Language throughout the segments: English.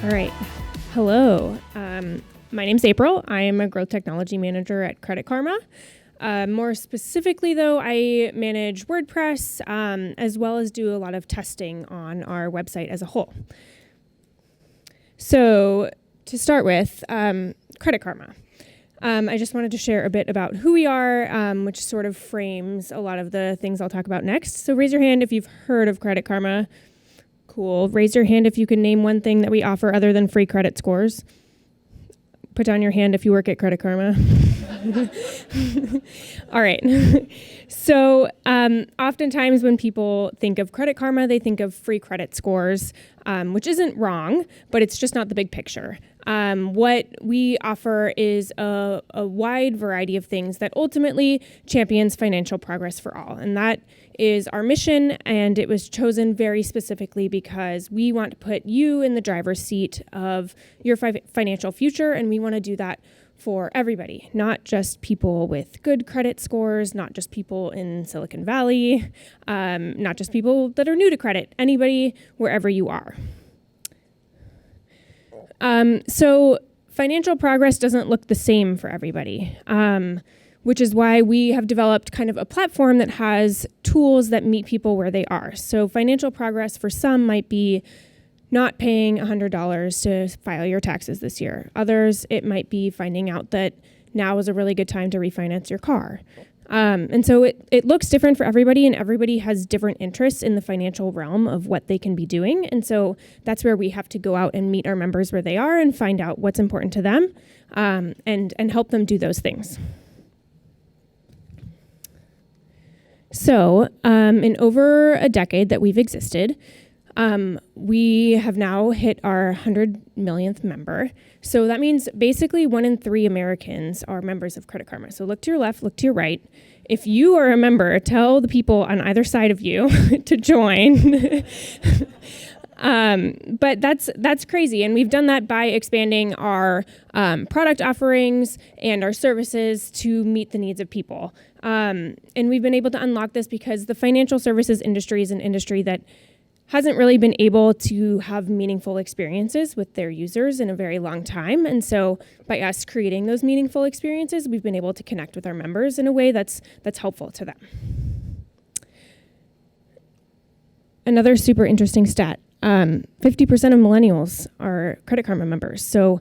All right. Hello. My name's April. I am a growth technology manager at Credit Karma. More specifically, though, I manage WordPress as well as do a lot of testing on our website as a whole. So to start with, Credit Karma. I just wanted to share a bit about who we are, which sort of frames a lot of the things I'll talk about next. So raise your hand if you've heard of Credit Karma. Cool. Raise your hand if you can name one thing that we offer other than free credit scores. Put down your hand if you work at Credit Karma. All right. So oftentimes when people think of Credit Karma, they think of free credit scores, which isn't wrong, but it's just not the big picture. What we offer is a wide variety of things that ultimately champions financial progress for all. And that is our mission, and it was chosen very specifically because we want to put you in the driver's seat of your financial future, and we want to do that for everybody, not just people with good credit scores, not just people in Silicon Valley, not just people that are new to credit, anybody, wherever you are. So financial progress doesn't look the same for everybody, which is why we have developed kind of a platform that has tools that meet people where they are. So financial progress for some might be not paying $100 to file your taxes this year. Others, it might be finding out that now is a really good time to refinance your car. And so it looks different for everybody, and everybody has different interests in the financial realm of what they can be doing. And so that's where we have to go out and meet our members where they are and find out what's important to them, and help them do those things. So in over a decade that we've existed, we have now hit our 100 millionth member. So that means basically 1 in 3 Americans are members of Credit Karma. So look to your left, look to your right. If you are a member, tell the people on either side of you to join. But that's crazy. And we've done that by expanding our product offerings and our services to meet the needs of people. And we've been able to unlock this because the financial services industry is an industry that hasn't really been able to have meaningful experiences with their users in a very long time. And so by us creating those meaningful experiences, we've been able to connect with our members in a way that's helpful to them. Another super interesting stat, 50% of millennials are Credit Karma members. So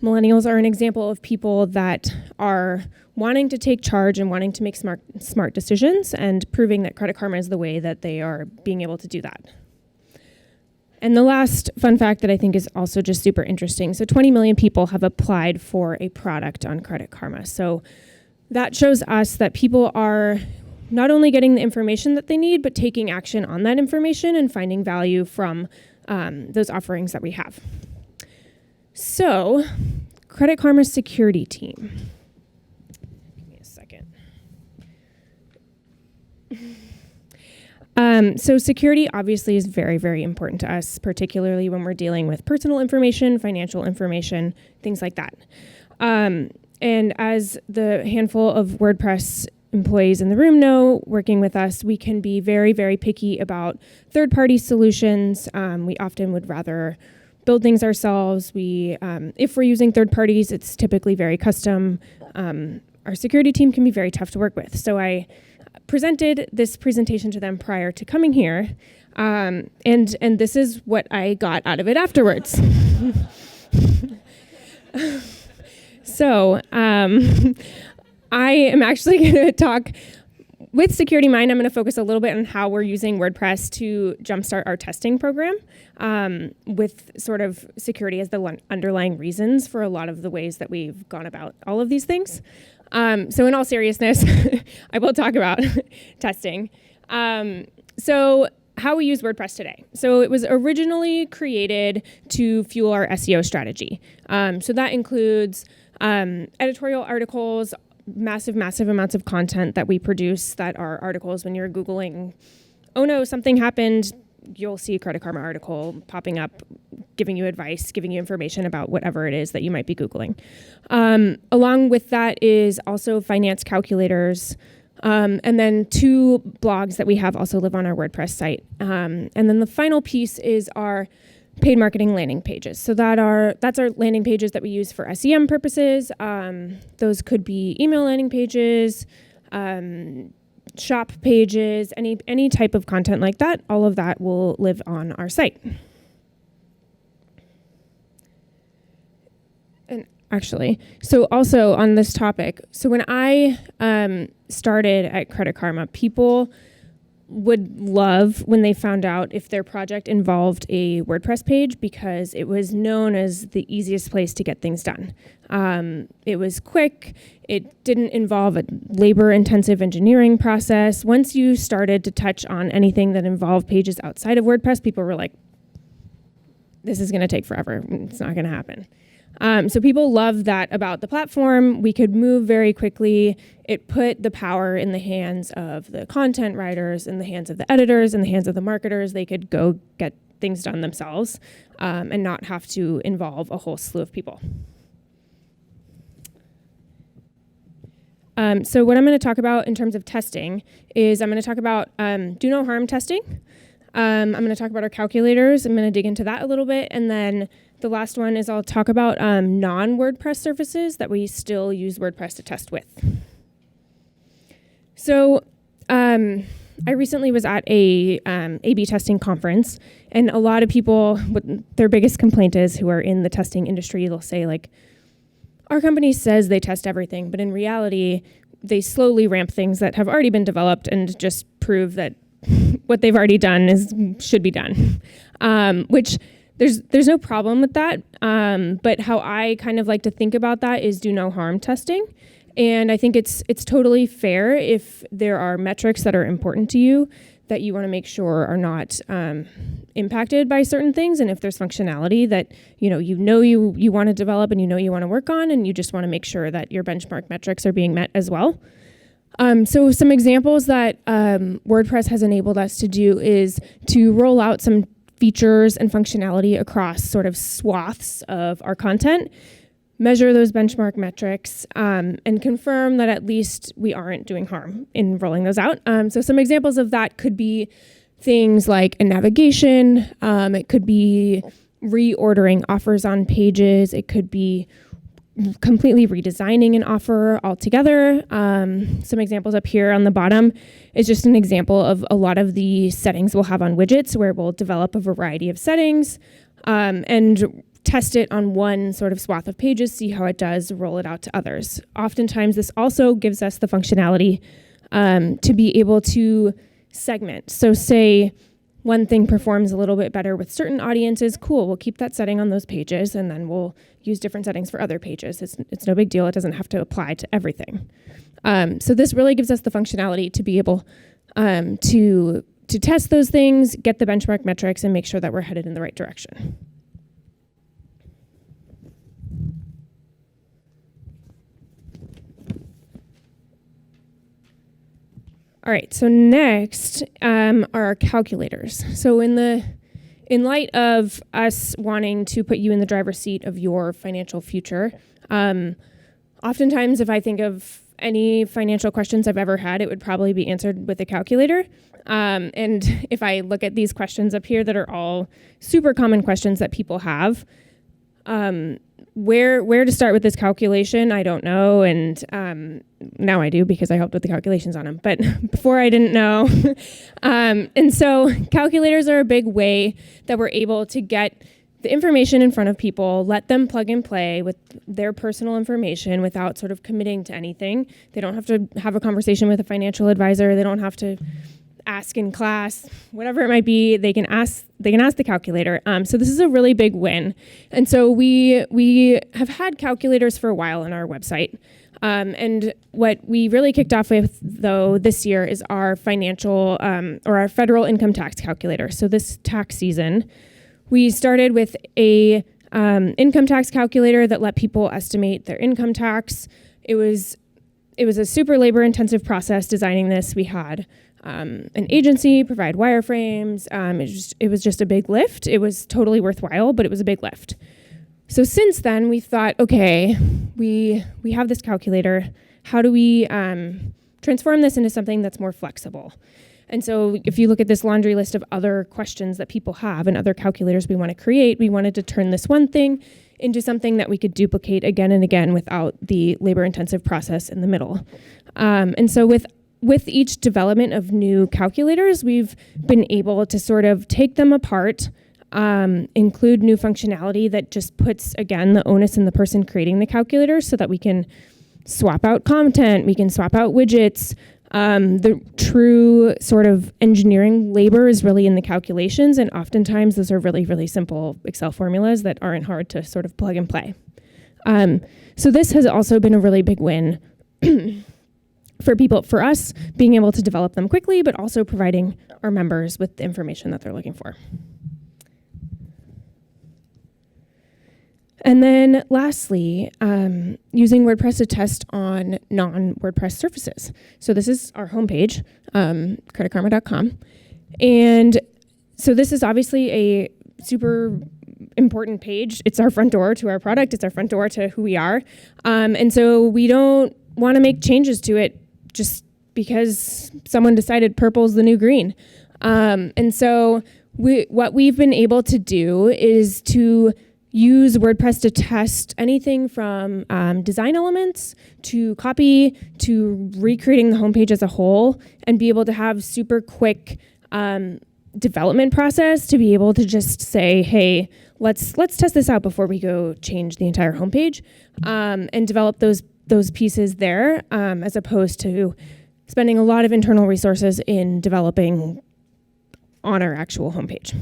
millennials are an example of people that are wanting to take charge and wanting to make smart decisions, and proving that Credit Karma is the way that they are being able to do that. And the last fun fact that I think is also just super interesting. So 20 million people have applied for a product on Credit Karma. So that shows us that people are not only getting the information that they need, but taking action on that information and finding value from those offerings that we have. So Credit Karma's security team. Give me a second. So security obviously is very, very important to us, particularly when we're dealing with personal information, financial information, things like that. And as the handful of WordPress employees in the room know, working with us, we can be very, very picky about third-party solutions. We often would rather build things ourselves. If we're using third parties, it's typically very custom. Our security team can be very tough to work with. So I presented this presentation to them prior to coming here, and this is what I got out of it afterwards. So I am actually going to talk with security in mind. I'm going to focus a little bit on how we're using WordPress to jumpstart our testing program, with sort of security as the underlying reasons for a lot of the ways that we've gone about all of these things. So in all seriousness, I will talk about testing. So how we use WordPress today. So it was originally created to fuel our SEO strategy. So that includes editorial articles, massive amounts of content that we produce that are articles. When you're Googling, oh no, something happened, you'll see a Credit Karma article popping up, giving you advice, giving you information about whatever it is that you might be Googling. Along with that is also finance calculators, and then 2 blogs that we have also live on our WordPress site. And then the final piece is our paid marketing landing pages. So that's our landing pages that we use for SEM purposes. Those could be email landing pages, shop pages, any type of content like that. All of that will live on our site. And actually, so also on this topic, so when I started at Credit Karma, people would love when they found out if their project involved a WordPress page, because it was known as the easiest place to get things done. It was quick. It didn't involve a labor-intensive engineering process. Once you started to touch on anything that involved pages outside of WordPress, people were like, this is going to take forever. It's not going to happen. So people loved that about the platform. We could move very quickly. It put the power in the hands of the content writers, in the hands of the editors, in the hands of the marketers. They could go get things done themselves and not have to involve a whole slew of people. So what I'm going to talk about in terms of testing is I'm going to talk about do no harm testing. I'm going to talk about our calculators. I'm going to dig into that a little bit. And then the last one is I'll talk about non-WordPress services that we still use WordPress to test with. So I recently was at a A/B testing conference, and a lot of people, their biggest complaint is, who are in the testing industry, they'll say, like, our company says they test everything, but in reality, they slowly ramp things that have already been developed and just prove that what they've already done should be done, which there's no problem with that. But how I kind of like to think about that is do no harm testing. And I think it's totally fair if there are metrics that are important to you that you want to make sure are not impacted by certain things, and if there's functionality that you want to develop and you want to work on, and you just want to make sure that your benchmark metrics are being met as well. So some examples that WordPress has enabled us to do is to roll out some features and functionality across sort of swaths of our content, measure those benchmark metrics, and confirm that at least we aren't doing harm in rolling those out. So some examples of that could be things like a navigation. It could be reordering offers on pages. It could be completely redesigning an offer altogether. Some examples up here on the bottom is just an example of a lot of the settings we'll have on widgets, where we'll develop a variety of settings and test it on one sort of swath of pages, see how it does, roll it out to others. Oftentimes, this also gives us the functionality to be able to segment. So say one thing performs a little bit better with certain audiences, cool, we'll keep that setting on those pages, and then we'll use different settings for other pages. It's no big deal. It doesn't have to apply to everything. So this really gives us the functionality to be able to test those things, get the benchmark metrics, and make sure that we're headed in the right direction. All right, so next are our calculators. So in light of us wanting to put you in the driver's seat of your financial future, oftentimes if I think of any financial questions I've ever had, it would probably be answered with a calculator. And if I look at these questions up here that are all super common questions that people have, where to start with this calculation, I don't know, and now I do because I helped with the calculations on them. But before I didn't know. And so calculators are a big way that we're able to get the information in front of people, let them plug and play with their personal information without sort of committing to anything. They don't have to have a conversation with a financial advisor. They don't have to ask in class, whatever it might be. They can ask the calculator. So this is a really big win. And so we have had calculators for a while on our website. And what we really kicked off with, though, this year is our financial or our federal income tax calculator. So this tax season, we started with a income tax calculator that let people estimate their income tax. It was a super labor-intensive process designing this. We had an agency provide wireframes. It was just a big lift. It was totally worthwhile, but it was a big lift. So since then, we thought, okay, we have this calculator. How do we transform this into something that's more flexible? And so if you look at this laundry list of other questions that people have and other calculators we want to create, we wanted to turn this one thing into something that we could duplicate again and again without the labor-intensive process in the middle. And so with each development of new calculators, we've been able to sort of take them apart, include new functionality that just puts, again, the onus in the person creating the calculator so that we can swap out content, we can swap out widgets. The true sort of engineering labor is really in the calculations, and oftentimes those are really, really simple Excel formulas that aren't hard to sort of plug and play. So this has also been a really big win for us, being able to develop them quickly, but also providing our members with the information that they're looking for. And then lastly, using WordPress to test on non-WordPress surfaces. So this is our homepage, creditkarma.com. And so this is obviously a super important page. It's our front door to our product. It's our front door to who we are. And so we don't want to make changes to it just because someone decided purple's the new green. And so what we've been able to do is to use WordPress to test anything from design elements to copy to recreating the homepage as a whole, and be able to have super quick development process to be able to just say, hey, let's test this out before we go change the entire homepage, and develop those pieces there, as opposed to spending a lot of internal resources in developing on our actual homepage.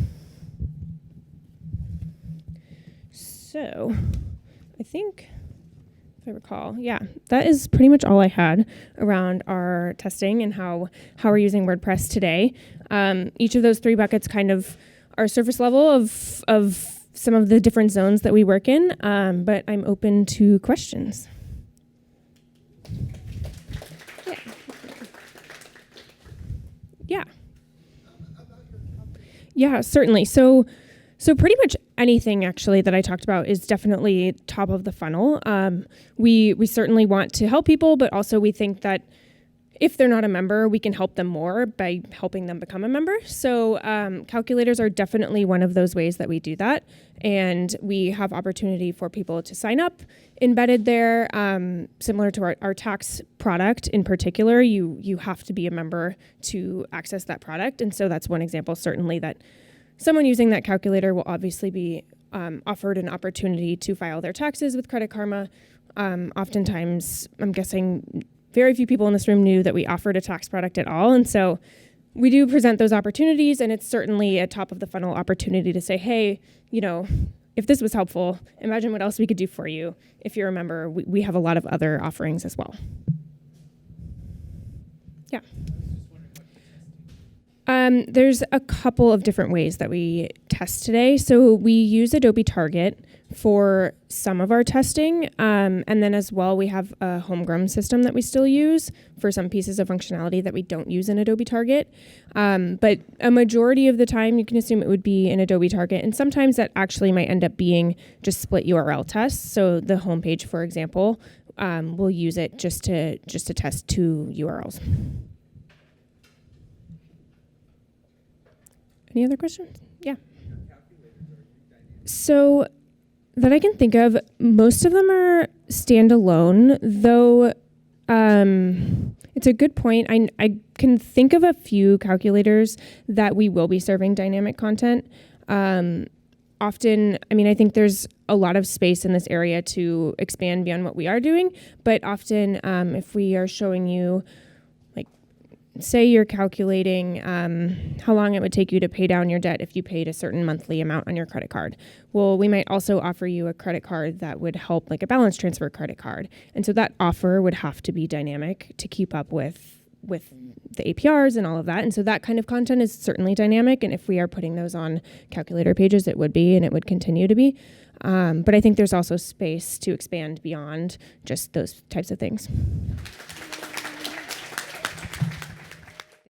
So I think, if I recall, yeah, that is pretty much all I had around our testing and how we're using WordPress today. Each of those 3 buckets kind of are surface level of some of the different zones that we work in, but I'm open to questions. Yeah. Yeah, certainly. So pretty much anything actually that I talked about is definitely top of the funnel. We certainly want to help people, but also we think that if they're not a member, we can help them more by helping them become a member. So calculators are definitely one of those ways that we do that. And we have opportunity for people to sign up embedded there. Similar to our tax product in particular, you have to be a member to access that product. And so that's one example, certainly, that someone using that calculator will obviously be offered an opportunity to file their taxes with Credit Karma. Oftentimes, I'm guessing very few people in this room knew that we offered a tax product at all. And so we do present those opportunities, and it's certainly a top of the funnel opportunity to say, hey, if this was helpful, imagine what else we could do for you. If you're a member, we have a lot of other offerings as well. Yeah. There's a couple of different ways that we test today. So we use Adobe Target for some of our testing. And then as well, we have a homegrown system that we still use for some pieces of functionality that we don't use in Adobe Target. But a majority of the time, you can assume it would be in Adobe Target. And sometimes that actually might end up being just split URL tests. So the homepage, for example, we'll use it just to test 2 URLs. Any other questions? Yeah. So that I can think of, most of them are standalone, though it's a good point. I can think of a few calculators that we will be serving dynamic content. Often, I think there's a lot of space in this area to expand beyond what we are doing, but often if we are showing you, say you're calculating how long it would take you to pay down your debt if you paid a certain monthly amount on your credit card. Well, we might also offer you a credit card that would help, like a balance transfer credit card. And so that offer would have to be dynamic to keep up with the APRs and all of that. And so that kind of content is certainly dynamic. And if we are putting those on calculator pages, it would be, and it would continue to be. But I think there's also space to expand beyond just those types of things.